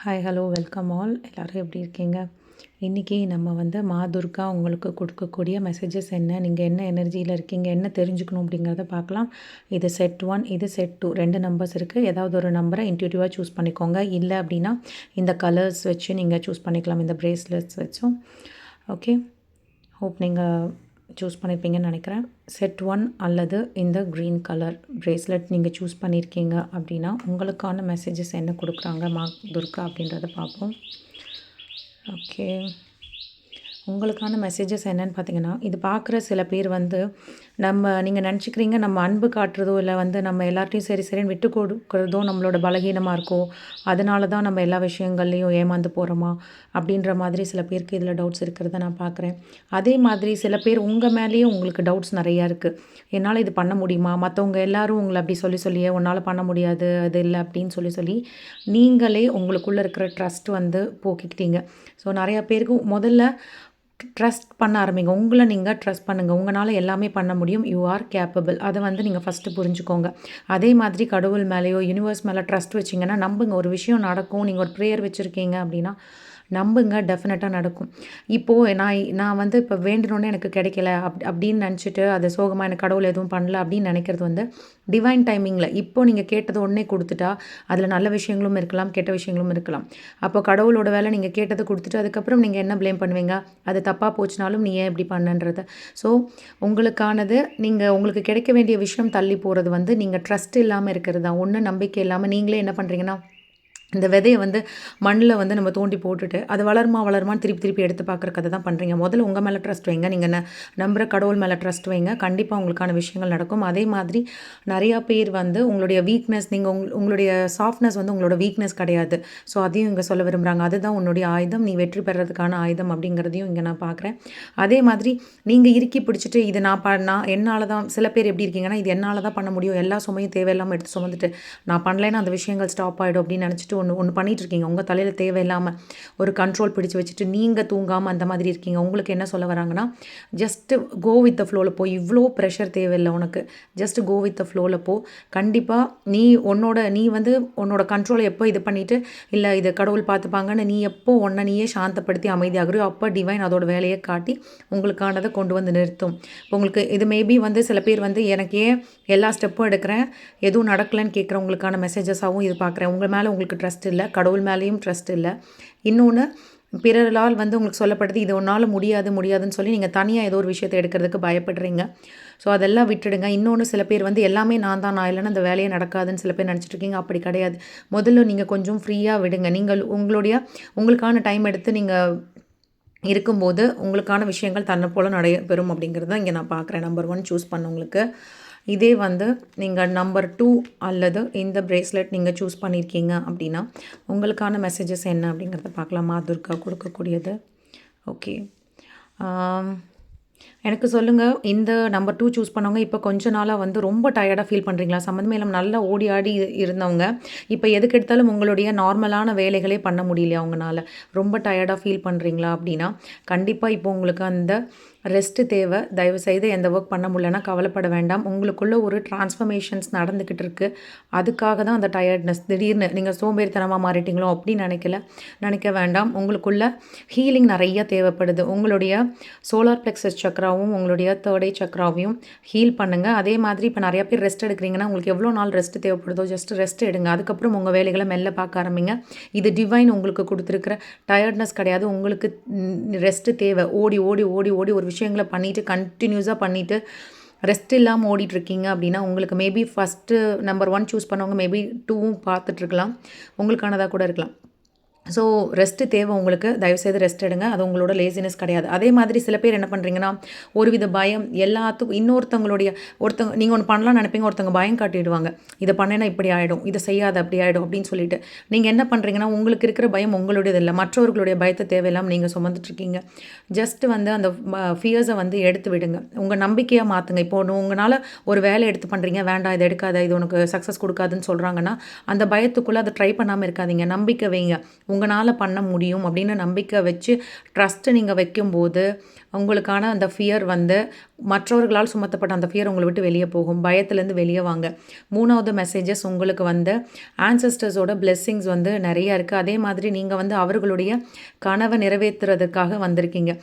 Hi hello welcome all எல்லோரும் எப்படி இருக்கீங்க? இன்றைக்கி நம்ம துர்கா உங்களுக்கு கொடுக்கக்கூடிய மெசேஜஸ் என்ன, நீங்கள் என்ன எனர்ஜியில் இருக்கீங்க, என்ன தெரிஞ்சுக்கணும் அப்படிங்கிறத பார்க்கலாம். இது செட் 1, இது செட் 2, 2 நம்பர்ஸ் இருக்குது. ஏதாவது ஒரு நம்பரை இன்ட்யூட்டிவாக சூஸ் பண்ணிக்கோங்க. இல்லை அப்படின்னா இந்த கலர்ஸ் வச்சு நீங்கள் சூஸ் பண்ணிக்கலாம், இந்த பிரேஸ்லெட்ஸ் வச்சும். ஓகே, ஹோப் நீங்கள் சூஸ் பண்ணியிருப்பீங்கன்னு நினைக்கிறேன். செட் 1 அல்லது இந்த க்ரீன் கலர் பிரேஸ்லெட் நீங்கள் சூஸ் பண்ணியிருக்கீங்க அப்படின்னா உங்களுக்கான மெசேஜஸ் என்ன கொடுக்குறாங்க துர்கா அப்படின்றத பார்ப்போம். ஓகே, உங்களுக்கான மெசேஜஸ் என்னென்னு பார்த்தீங்கன்னா, இது பார்க்குற சில பேர் நீங்கள் நினச்சிக்கிறீங்க நம்ம அன்பு காட்டுறதோ இல்லை நம்ம எல்லார்ட்டையும் சரி சரின்னு விட்டு கொடுக்குறதோ நம்மளோட பலகீனமாக இருக்கோ, அதனால தான் நம்ம எல்லா விஷயங்கள்லையும் ஏமாந்து போகிறோமா அப்படின்ற மாதிரி சில பேருக்கு இதில் டவுட்ஸ் இருக்கிறத நான் பார்க்குறேன். அதே மாதிரி சில பேர் உங்கள் மேலேயும் உங்களுக்கு டவுட்ஸ் நிறையா இருக்குது. என்னால் இது பண்ண முடியுமா, மற்றவங்க எல்லோரும் உங்களை அப்படி சொல்லியே உன்னால் பண்ண முடியாது, அது இல்லை அப்படின்னு சொல்லி நீங்களே உங்களுக்குள்ளே இருக்கிற ட்ரஸ்ட் போக்கிக்கிட்டீங்க. ஸோ நிறையா பேருக்கு முதல்ல ட்ரஸ்ட் பண்ண ஆரம்பிங்க. உங்களை நீங்கள் ட்ரஸ்ட் பண்ணுங்கள். உங்களால் எல்லாமே பண்ண முடியும். You are capable. அதை நீங்கள் ஃபஸ்ட்டு புரிஞ்சுக்கோங்க. அதே மாதிரி கடவுள் மேலேயோ யூனிவர்ஸ் மேலே ட்ரஸ்ட் வச்சிங்கன்னா நம்புங்க, ஒரு விஷயம் நடக்கும். நீங்கள் ஒரு ப்ரேயர் வச்சுருக்கீங்க அப்படின்னா நம்புங்க, டெஃபினட்டாக நடக்கும். இப்போது நான் இப்போ வேண்டினோன்னே எனக்கு கிடைக்கல அப்படின்னு நினச்சிட்டு அது சோகமாக எனக்கு கடவுள் எதுவும் பண்ணல அப்படின்னு நினைக்கிறது டிவைன் டைமிங்கில் இப்போ நீங்கள் கேட்டது உடனே கொடுத்துட்டா அதில் நல்ல விஷயங்களும் இருக்கலாம், கெட்ட விஷயங்களும் இருக்கலாம். அப்போ கடவுளோட வேலை நீங்கள் கேட்டதை கொடுத்துட்டு அதுக்கப்புறம் நீங்கள் என்ன ப்ளேம் பண்ணுவீங்க, அது தப்பாக போச்சுனாலும் நீ ஏன் இப்படி பண்ணுன்றது. ஸோ உங்களுக்கானது உங்களுக்கு கிடைக்க வேண்டிய விஷயம் தள்ளி போகிறது நீங்கள் ட்ரஸ்ட் இல்லாமல் இருக்கிறது தான். ஒன்று நம்பிக்கை இல்லாமல் நீங்களே என்ன பண்ணுறீங்கன்னா, இந்த விதையை மண்ணில் நம்ம தோண்டி போட்டுட்டு அது வளருமான்னு திருப்பி எடுத்து பார்க்குற கதை தான் பண்ணுறீங்க. முதல்ல உங்கள் மேலே ட்ரஸ்ட் வைங்க. நீங்கள் நம்புகிற கடவுள் மேலே ட்ரஸ்ட் வைங்க. கண்டிப்பாக உங்களுக்கான விஷயங்கள் நடக்கும். அதே மாதிரி நிறையா பேர் உங்களுடைய வீக்னஸ், உங்களுடைய சாஃப்ட்னஸ் உங்களோட வீக்னஸ் கிடையாது. ஸோ அதையும் இங்கே சொல்ல விரும்புகிறாங்க. அதுதான் உன்னுடைய ஆயுதம், நீ வெற்றி பெறதுக்கான ஆயுதம் அப்படிங்கிறதையும் இங்கே நான் பார்க்குறேன். அதே மாதிரி நீங்கள் இறுக்கி பிடிச்சிட்டு இது நான் என்னால் தான், சில பேர் எப்படி இருக்கீங்கன்னா இது என்னால் தான் பண்ண முடியும், எல்லா சுமையும் தேவையில்லாமல் எடுத்து சுமந்துட்டு நான் பண்ணலைன்னா அந்த விஷயங்கள் ஸ்டாப் ஆகிடும் அப்படின்னு நினச்சிட்டு ஒன்று பண்ணிகிட்ருக்கீங்க. உங்கள் தலையில் தேவையில்லாமல் ஒரு கண்ட்ரோல் பிடிச்சி வச்சுட்டு நீங்கள் தூங்காமல் அந்த மாதிரி இருக்கீங்க. உங்களுக்கு என்ன சொல்ல வராங்கன்னா, ஜஸ்ட்டு கோ வித் த ஃப்ளோவில் போ. இவ்வளோ ப்ரெஷர் தேவையில்லை உனக்கு. ஜஸ்ட் கோ வித் த ஃப்ளோவில் போ. கண்டிப்பாக நீ உன்னோட கண்ட்ரோலை எப்போ இது பண்ணிவிட்டு இல்லை இது கடவுள் பார்த்துப்பாங்கன்னு நீ எப்போ உன்னை நீயே சாந்தப்படுத்தி அமைதியாகிறியோ அப்போ டிவைன் அதோட வேலையை காட்டி உங்களுக்கானதை கொண்டு நிறுத்தும். உங்களுக்கு இது மேபி சில பேர் எனக்கு ஏன் எல்லா ஸ்டெப்பும் எடுக்கிறேன் எதுவும் நடக்கலைன்னு கேட்குறவங்களுக்கான மெசேஜஸாகவும் இது பார்க்குறேன். உங்கள் மேலே உங்களுக்கு ட்ரஸ்ட் இல்லை, கடவுள் மேலேயும் ட்ரஸ்ட் இல்லை. இன்னொன்று, பிறரால் உங்களுக்கு சொல்லப்படுது இது உன்னால் முடியாதுன்னு சொல்லி நீங்கள் தனியாக ஏதோ ஒரு விஷயத்தை எடுக்கிறதுக்கு பயப்படுறீங்க. ஸோ அதெல்லாம் விட்டுடுங்க. இன்னொன்று, சில பேர் எல்லாமே நான் இல்லைன்னா அந்த வேலையே நடக்காதுன்னு சில பேர் நினச்சிட்ருக்கீங்க. அப்படி கிடையாது. முதல்ல நீங்கள் கொஞ்சம் ஃப்ரீயாக விடுங்க. நீங்கள் உங்களுக்கான டைம் எடுத்து நீங்கள் இருக்கும்போது உங்களுக்கான விஷயங்கள் தன்னை போல் நடைபெறும் அப்படிங்கிறது தான் இங்கே நான் பார்க்குறேன். நம்பர் 1 சூஸ் பண்ணவங்களுக்கு. இதே நீங்கள் நம்பர் 2 அல்லது இந்த பிரேஸ்லெட் நீங்கள் சூஸ் பண்ணியிருக்கீங்க அப்படின்னா உங்களுக்கான மெசேஜஸ் என்ன அப்படிங்கிறத பார்க்கலாம். துர்கா கொடுக்கக்கூடியது. ஓகே, எனக்கு சொல்லுங்கள், இந்த நம்பர் 2 சூஸ் பண்ணவங்க இப்போ கொஞ்ச நாளாக ரொம்ப டயர்டாக ஃபீல் பண்ணுறீங்களா? சம்மந்தமே இல்லாமல் நல்லா ஓடி ஆடி இருந்தவங்க இப்போ எதுக்கு எடுத்தாலும் உங்களுடைய நார்மலான வேலைகளே பண்ண முடியலையா அவங்களால? ரொம்ப டயர்டாக ஃபீல் பண்ணுறீங்களா அப்படின்னா கண்டிப்பாக இப்போ உங்களுக்கு அந்த ரெஸ்ட்டு தேவை. தயவுசெய்து எந்த ஒர்க் பண்ண முடியலன்னா கவலைப்பட வேண்டாம். உங்களுக்குள்ளே ஒரு டிரான்ஸ்ஃபர்மேஷன்ஸ் நடந்துக்கிட்டு இருக்குது. அதுக்காக தான் அந்த டயர்ட்னஸ். திடீர்னு நீங்கள் சோம்பேறித்தனமாக மாறிட்டீங்களோ அப்படின்னு நினைக்க வேண்டாம். உங்களுக்குள்ள ஹீலிங் நிறைய தேவைப்படுது. உங்களுடைய சோலார் பிளெக்ஸஸ் சக்ராவும் உங்களுடைய தேர்ட் ஐ சக்ராவையும் ஹீல் பண்ணுங்கள். அதே மாதிரி இப்போ நிறையா பேர் ரெஸ்ட் எடுக்கிறீங்கன்னா உங்களுக்கு எவ்வளோ நாள் ரெஸ்ட் தேவைப்படுதோ ஜஸ்ட் ரெஸ்ட் எடுங்க. அதுக்கப்புறம் உங்கள் வேலைகளை மெல்ல பார்க்க ஆரம்பிங்க. இது டிவைன் உங்களுக்கு கொடுத்துருக்கிற டயர்ட்னஸ் கிடையாது. உங்களுக்கு ரெஸ்ட்டு தேவை. ஓடி ஓடி ஓடி ஓடி ஒரு விஷயங்களை பண்ணிவிட்டு கண்டினியூஸாக பண்ணிவிட்டு ரெஸ்ட் இல்லாமல் ஓடிட்டுருக்கீங்க அப்படின்னா உங்களுக்கு மேபி ஃபஸ்ட்டு நம்பர் 1 சூஸ் பண்ணவங்க மேபி 2வும் பார்த்துட்ருக்கலாம். உங்களுக்கானதாக கூட இருக்கலாம். ஸோ ரெஸ்ட்டு தேவை உங்களுக்கு. தயவுசெய்து ரெஸ்ட் எடுங்க. அது உங்களோட லேசினஸ் கிடையாது. அதே மாதிரி சில பேர் என்ன பண்ணுறீங்கன்னா ஒருவித பயம் எல்லாத்துக்கும் நீங்கள் ஒன்று பண்ணலாம்னு நினைப்பீங்க, ஒருத்தவங்க பயம் காட்டிடுவாங்க. இதை பண்ணேன்னா இப்படி ஆகிடும், இதை செய்யாத அப்படி ஆகிடும் அப்படின்னு சொல்லிட்டு நீங்கள் என்ன பண்ணுறீங்கன்னா உங்களுக்கு இருக்கிற பயம் உங்களுடையது இல்லை, மற்றவர்களுடைய பயத்தை தேவையில்லாமல் நீங்கள் சுமந்துட்டுருக்கீங்க. ஜஸ்ட்டு அந்த ஃபியர்ஸை எடுத்து விடுங்க. உங்கள் நம்பிக்கையாக மாற்றுங்க. இப்போ உங்களால் ஒரு வேலை எடுத்து பண்ணுறீங்க, வேண்டாம் இதை எடுக்காத, இது உனக்கு சக்ஸஸ் கொடுக்காதுன்னு சொல்கிறாங்கன்னா அந்த பயத்துக்குள்ளே அதை ட்ரை பண்ணாமல் இருக்காதீங்க. நம்பிக்கை வைங்க, உங்களால் பண்ண முடியும் அப்படின்னு நம்பிக்கை வச்சு ட்ரஸ்ட்டு நீங்கள் வைக்கும்போது உங்களுக்கான அந்த ஃபியர் வந்து மற்றவர்களால் சுமத்தப்பட்ட அந்த ஃபியர் உங்களை விட்டு வெளியே போகும். பயத்துலேருந்து வெளியே வாங்க. 3வது மெசேஜஸ் உங்களுக்கு வந்து ஆன்செஸ்டர்ஸோட பிளெஸ்ஸிங்ஸ் வந்து நிறையா இருக்குது. அதே மாதிரி நீங்கள் வந்து அவர்களுடைய கனவை நிறைவேற்றுறதுக்காக வந்திருக்கீங்க.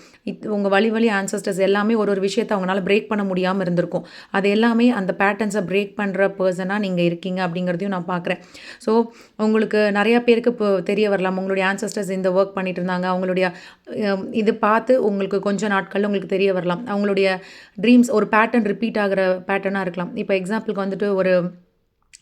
உங்கள் வழி ஆன்செஸ்டர்ஸ் எல்லாமே ஒரு விஷயத்தை அவங்களால பிரேக் பண்ண முடியாமல் இருந்திருக்கும். அது எல்லாமே அந்த பேட்டர்ன்ஸை பிரேக் பண்ணுற பர்சனாக நீங்கள் இருக்கீங்க அப்படிங்கிறதையும் நான் பார்க்குறேன். ஸோ உங்களுக்கு நிறையா பேருக்கு இப்போ தெரிய வரலாம், உங்களுடைய ஆன்செஸ்டர்ஸ் இந்த ஒர்க் பண்ணிட்டு இருந்தாங்க. அவங்களுடைய இது பார்த்து உங்களுக்கு கொஞ்சம் நாட்களில் உங்களுக்கு தெரிய வரலாம். அவங்களுடைய ட்ரீம்ஸ் ஒரு பேட்டர்ன் ரிப்பீட் ஆகிற பேட்டர்னாக இருக்கலாம். இப்போ எக்ஸாம்பிளுக்கு வந்துட்டு ஒரு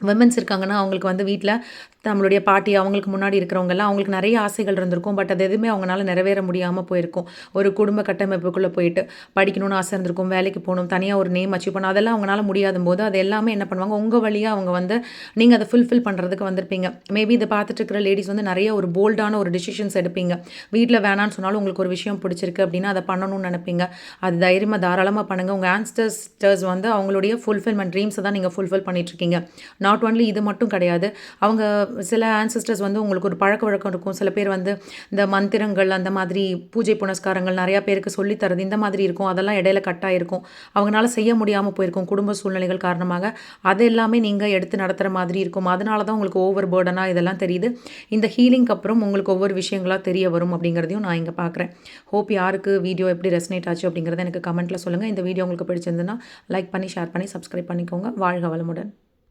விமன்ஸ் இருக்காங்கன்னா அவங்களுக்கு வந்து வீட்டில் நம்மளுடைய பாட்டி அவங்களுக்கு முன்னாடி இருக்கிறவங்கெல்லாம் அவங்களுக்கு நிறைய ஆசைகள் இருந்திருக்கும். பட் அது எதுவுமே அவங்களால நிறைவேற முடியாமல் போயிருக்கும். ஒரு குடும்ப கட்டமைப்புக்குள்ளே போயிட்டு படிக்கணும்னு ஆசை இருந்திருக்கும், வேலைக்கு போகணும், தனியாக ஒரு நேம் அச்சீவ் பண்ணணும், அதெல்லாம் அவங்களால முடியாத போது அது எல்லாமே என்ன பண்ணுவாங்க, உங்கள் வழியாக அவங்க வந்து நீங்கள் அதை ஃபுல்ஃபில் பண்ணுறதுக்கு வந்திருப்பீங்க. மேபி இதை பார்த்துட்டு இருக்கிற லேடிஸ் வந்து நிறைய ஒரு போல்டான ஒரு டிசிஷன்ஸ் எடுப்பீங்க. வீட்டில் வேணான்னு சொன்னாலும் உங்களுக்கு ஒரு விஷயம் பிடிச்சிருக்கு அப்படின்னா அதை பண்ணணும்னு நினைப்பீங்க. அது தைரியமாக தாராளமாக பண்ணுங்கள். உங்கள் ஆன்செஸ்டர்ஸ் வந்து அவங்களுடைய ஃபுல்ஃபில்மெண்ட் ட்ரீம்ஸை தான் நீங்கள் ஃபுல்ஃபில் பண்ணிட்டுருக்கீங்க. நாட் ஒன்லி இது மட்டும் கிடையாது. அவங்க சில ஆன்செஸ்டர்ஸ் வந்து உங்களுக்கு ஒரு பழக்க வழக்கம் இருக்கும். சில பேர் வந்து இந்த மந்திரங்கள் அந்த மாதிரி பூஜை புனஸ்காரங்கள் நிறையா பேருக்கு சொல்லித்தரது இந்த மாதிரி இருக்கும். அதெல்லாம் இடையில கட்டாயிருக்கும். அவங்களால செய்ய முடியாமல் போயிருக்கும் குடும்ப சூழ்நிலைகள் காரணமாக. அது எல்லாமே நீங்கள் எடுத்து நடத்துகிற மாதிரி இருக்கும். அதனால தான் உங்களுக்கு ஓவர் பேர்டனாக இதெல்லாம் தெரியுது. இந்த ஹீலிங்க்கு அப்புறம் உங்களுக்கு ஒவ்வொரு விஷயங்களாக தெரிய வரும் அப்படிங்கிறதையும் நான் இங்கே பார்க்குறேன். ஹோப் யாருக்கு வீடியோ எப்படி ரெசனேட் ஆச்சு அப்படிங்கிறத எனக்கு கமெண்ட்டில் சொல்லுங்கள். இந்த வீடியோ உங்களுக்கு பிடிச்சிருந்துன்னா லைக் பண்ணி ஷேர் பண்ணி சப்ஸ்கிரைப் பண்ணிக்கோங்க. வாழ்க வளமுடன்.